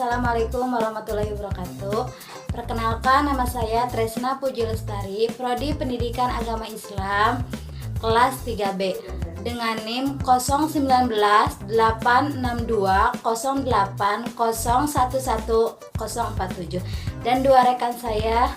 Assalamualaikum warahmatullahi wabarakatuh. Perkenalkan, nama saya Tresna Puji Lestari, Prodi Pendidikan Agama Islam, kelas 3B, dengan NIM 019 862 08 011 047, dan dua rekan saya.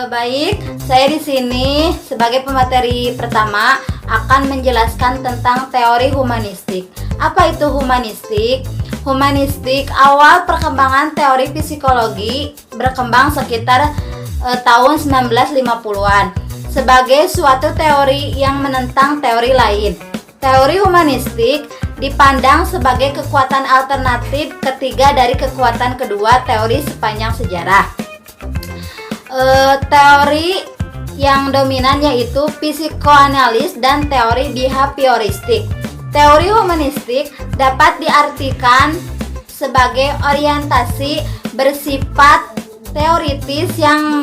Baik, saya di sini sebagai pemateri pertama akan menjelaskan tentang teori humanistik. Apa itu humanistik? Humanistik awal perkembangan teori psikologi berkembang sekitar tahun 1950-an sebagai suatu teori yang menentang teori lain. Teori humanistik dipandang sebagai kekuatan alternatif ketiga dari kekuatan kedua teori sepanjang sejarah. Teori yang dominan yaitu psikoanalis dan teori behavioristik. Teori humanistik dapat diartikan sebagai orientasi bersifat teoritis yang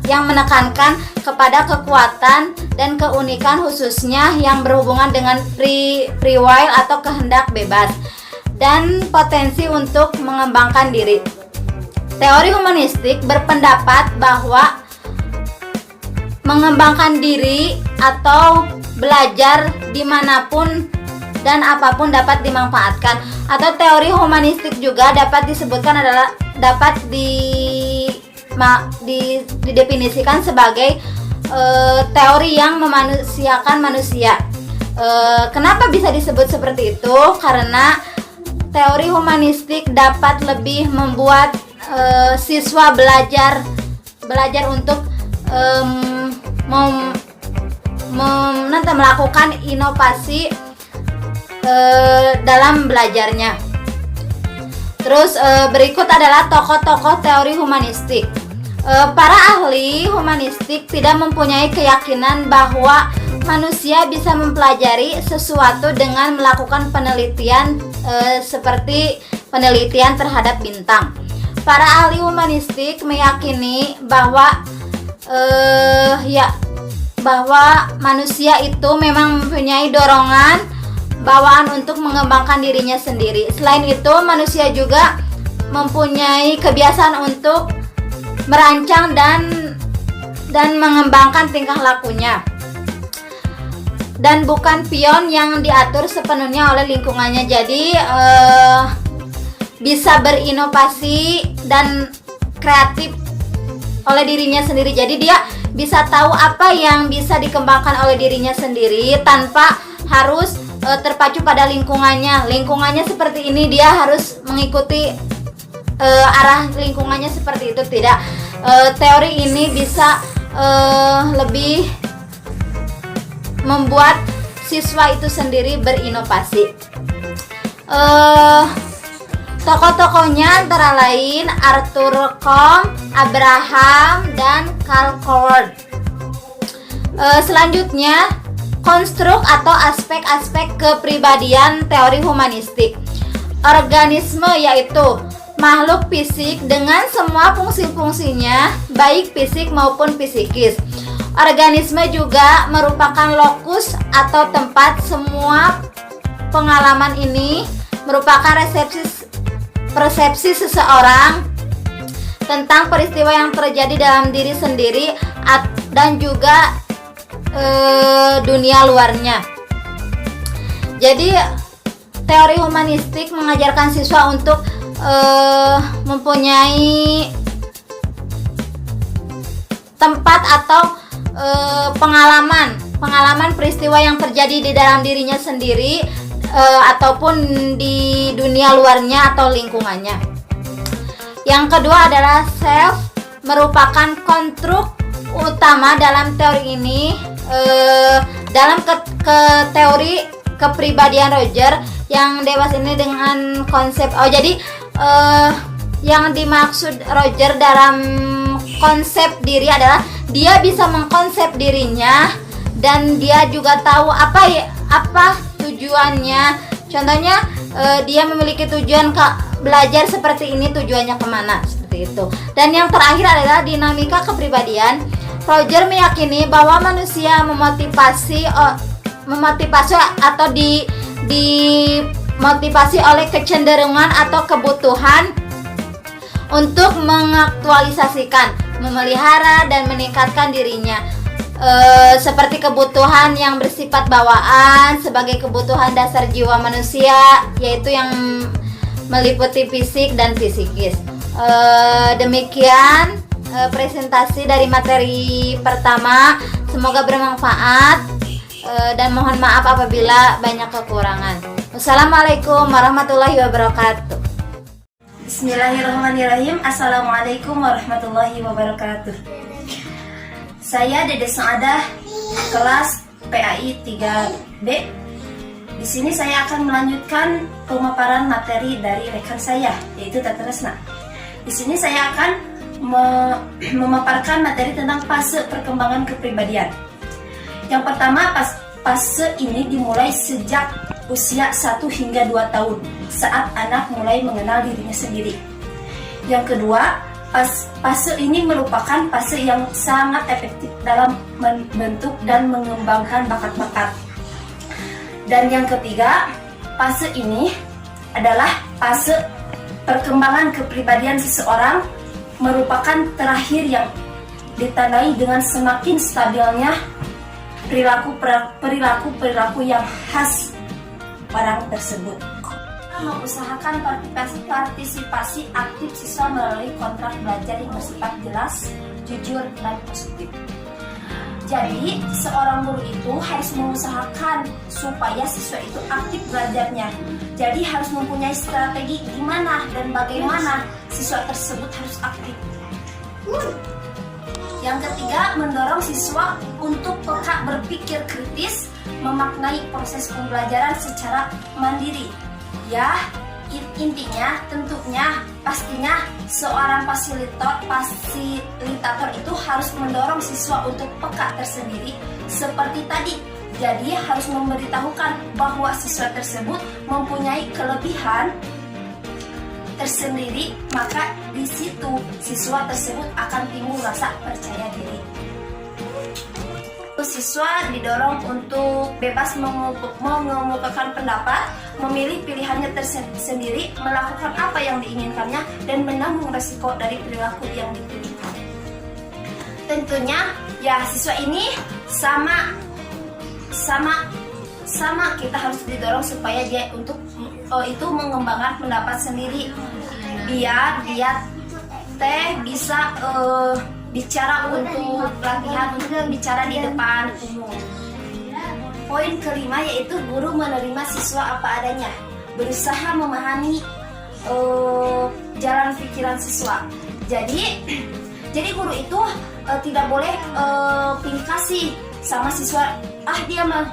menekankan kepada kekuatan dan keunikan khususnya yang berhubungan dengan free will atau kehendak bebas dan potensi untuk mengembangkan diri. Teori humanistik berpendapat bahwa mengembangkan diri atau belajar dimanapun dan apapun dapat dimanfaatkan. Atau teori humanistik juga dapat disebutkan adalah dapat didefinisikan sebagai teori yang memanusiakan manusia. Kenapa bisa disebut seperti itu? Karena teori humanistik dapat lebih membuat siswa belajar untuk melakukan inovasi dalam belajarnya. Terus berikut adalah tokoh-tokoh teori humanistik. Para ahli humanistik tidak mempunyai keyakinan bahwa manusia bisa mempelajari sesuatu dengan melakukan penelitian seperti penelitian terhadap bintang. Para ahli humanistik meyakini bahwa manusia itu memang mempunyai dorongan bawaan untuk mengembangkan dirinya sendiri. Selain itu, manusia juga mempunyai kebiasaan untuk merancang dan mengembangkan tingkah lakunya, dan bukan pion yang diatur sepenuhnya oleh lingkungannya. Jadi bisa berinovasi dan kreatif oleh dirinya sendiri. Jadi dia bisa tahu apa yang bisa dikembangkan oleh dirinya sendiri tanpa harus terpacu pada lingkungannya. Lingkungannya seperti ini, dia harus mengikuti arah lingkungannya seperti itu. Tidak. Teori ini bisa lebih membuat siswa itu sendiri berinovasi. Tokoh-tokohnya antara lain Arthur Combe, Abraham, dan Karl Cordd. Selanjutnya, konstruk atau aspek-aspek kepribadian teori humanistik. Organisme yaitu makhluk fisik dengan semua fungsi-fungsinya, baik fisik maupun psikis. Organisme juga merupakan lokus atau tempat. Semua pengalaman ini merupakan persepsi seseorang tentang peristiwa yang terjadi dalam diri sendiri dan juga dunia luarnya. Jadi teori humanistik mengajarkan siswa untuk mempunyai tempat atau pengalaman peristiwa yang terjadi di dalam dirinya sendiri ataupun di dunia luarnya atau lingkungannya. Yang kedua adalah self, merupakan konstruk utama dalam teori ini. Dalam teori kepribadian Roger yang dewasa ini dengan konsep yang dimaksud Roger dalam konsep diri adalah dia bisa mengkonsep dirinya dan dia juga tahu apa tujuannya. Contohnya dia memiliki tujuan belajar seperti ini, tujuannya kemana, seperti itu. Dan yang terakhir adalah dinamika kepribadian. Roger meyakini bahwa manusia memotivasi atau dimotivasi oleh kecenderungan atau kebutuhan untuk mengaktualisasikan, memelihara dan meningkatkan dirinya, seperti kebutuhan yang bersifat bawaan sebagai kebutuhan dasar jiwa manusia, yaitu yang meliputi fisik dan psikis. Demikian presentasi dari materi pertama, semoga bermanfaat dan mohon maaf apabila banyak kekurangan. Wassalamualaikum warahmatullahi wabarakatuh. Bismillahirrahmanirrahim. Assalamualaikum warahmatullahi wabarakatuh. Saya Dede Saadah, kelas PAI 3B. Di sini saya akan melanjutkan pemaparan materi dari rekan saya, yaitu Tata Resna. Di sini saya akan memaparkan materi tentang fase perkembangan kepribadian. Yang pertama, fase ini dimulai sejak usia 1 hingga 2 tahun, saat anak mulai mengenal dirinya sendiri. Yang kedua, fase ini merupakan fase yang sangat efektif dalam membentuk dan mengembangkan bakat-bakat. Dan yang ketiga, fase ini adalah fase perkembangan kepribadian seseorang, merupakan terakhir yang ditandai dengan semakin stabilnya perilaku yang khas orang tersebut. Mengusahakan partisipasi aktif siswa melalui kontrak belajar yang bersifat jelas, jujur, dan positif. Jadi, seorang guru itu harus mengusahakan supaya siswa itu aktif belajarnya. Jadi harus mempunyai strategi gimana dan bagaimana siswa tersebut harus aktif. Yang ketiga, mendorong siswa untuk peka berpikir kritis, memaknai proses pembelajaran secara mandiri. Ya, intinya, tentunya, pastinya seorang fasilitator itu harus mendorong siswa untuk peka tersendiri seperti tadi. Jadi harus memberitahukan bahwa siswa tersebut mempunyai kelebihan tersendiri, maka di situ siswa tersebut akan timbul rasa percaya diri. Siswa didorong untuk bebas mengemukakan pendapat, memilih pilihannya tersendiri, melakukan apa yang diinginkannya, dan menanggung resiko dari perilaku yang dipilihkan. Tentunya, ya siswa ini sama kita harus didorong supaya dia untuk itu mengembangkan pendapat sendiri, biar dia bisa bicara untuk latihan untuk bicara di depan umum. Poin kelima yaitu guru menerima siswa apa adanya, berusaha memahami jalan pikiran siswa. Jadi guru itu tidak boleh pilih kasih sama siswa, dia mah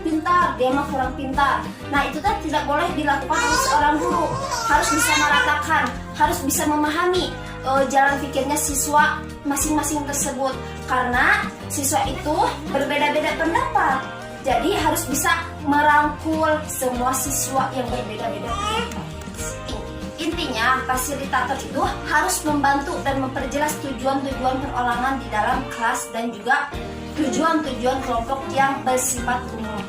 pintar, dia mah kurang pintar. Nah, itu kan tidak boleh dilakukan oleh seorang guru. Harus bisa meratakan, harus bisa memahami jalan pikirnya siswa masing-masing tersebut, karena siswa itu berbeda-beda pendapat. Jadi harus bisa merangkul semua siswa yang berbeda-beda pendapat. Intinya, fasilitator itu harus membantu dan memperjelas tujuan-tujuan perorangan di dalam kelas dan juga tujuan-tujuan kelompok yang bersifat umum.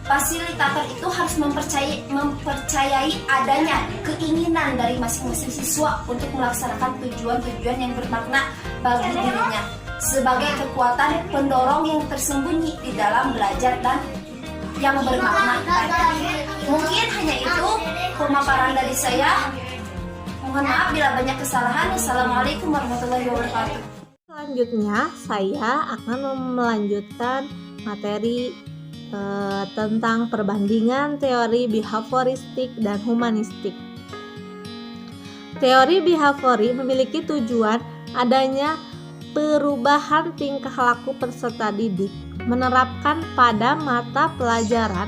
Fasilitator itu harus mempercayai adanya keinginan dari masing-masing siswa untuk melaksanakan tujuan-tujuan yang bermakna bagi dirinya sebagai kekuatan pendorong yang tersembunyi di dalam belajar dan yang bermakna tadi. Mungkin hanya itu pemaparan dari saya. Mohon maaf bila banyak kesalahan. Assalamualaikum warahmatullahi wabarakatuh. Selanjutnya saya akan melanjutkan materi tentang perbandingan teori behavioristik dan humanistik. Teori behaviori memiliki tujuan adanya perubahan tingkah laku peserta didik, menerapkan pada mata pelajaran,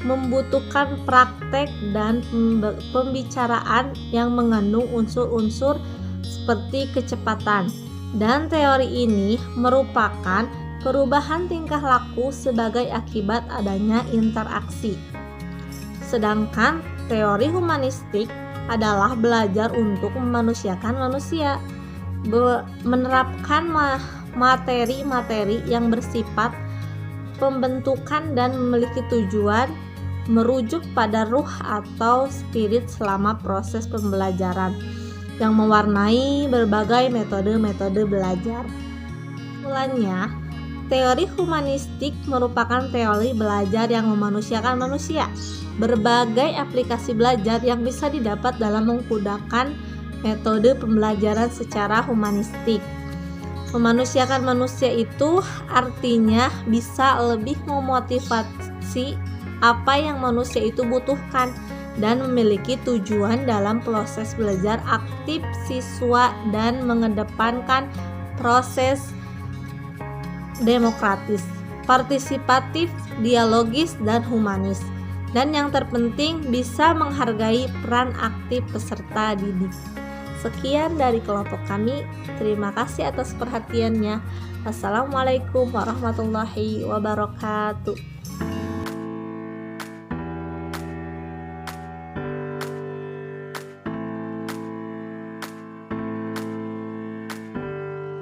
membutuhkan praktek dan pembicaraan yang mengandung unsur-unsur seperti kecepatan. Dan teori ini merupakan perubahan tingkah laku sebagai akibat adanya interaksi. Sedangkan teori humanistik adalah belajar untuk memanusiakan manusia, menerapkan materi-materi yang bersifat pembentukan dan memiliki tujuan merujuk pada ruh atau spirit selama proses pembelajaran yang mewarnai berbagai metode-metode belajar. Mulanya, teori humanistik merupakan teori belajar yang memanusiakan manusia. Berbagai aplikasi belajar yang bisa didapat dalam menggunakan metode pembelajaran secara humanistik. Memanusiakan manusia itu artinya bisa lebih memotivasi apa yang manusia itu butuhkan dan memiliki tujuan dalam proses belajar aktif siswa dan mengedepankan proses demokratis, partisipatif, dialogis, dan humanis. Dan yang terpenting bisa menghargai peran aktif peserta didik. Sekian dari kelompok kami. Terima kasih atas perhatiannya. Wassalamualaikum warahmatullahi wabarakatuh.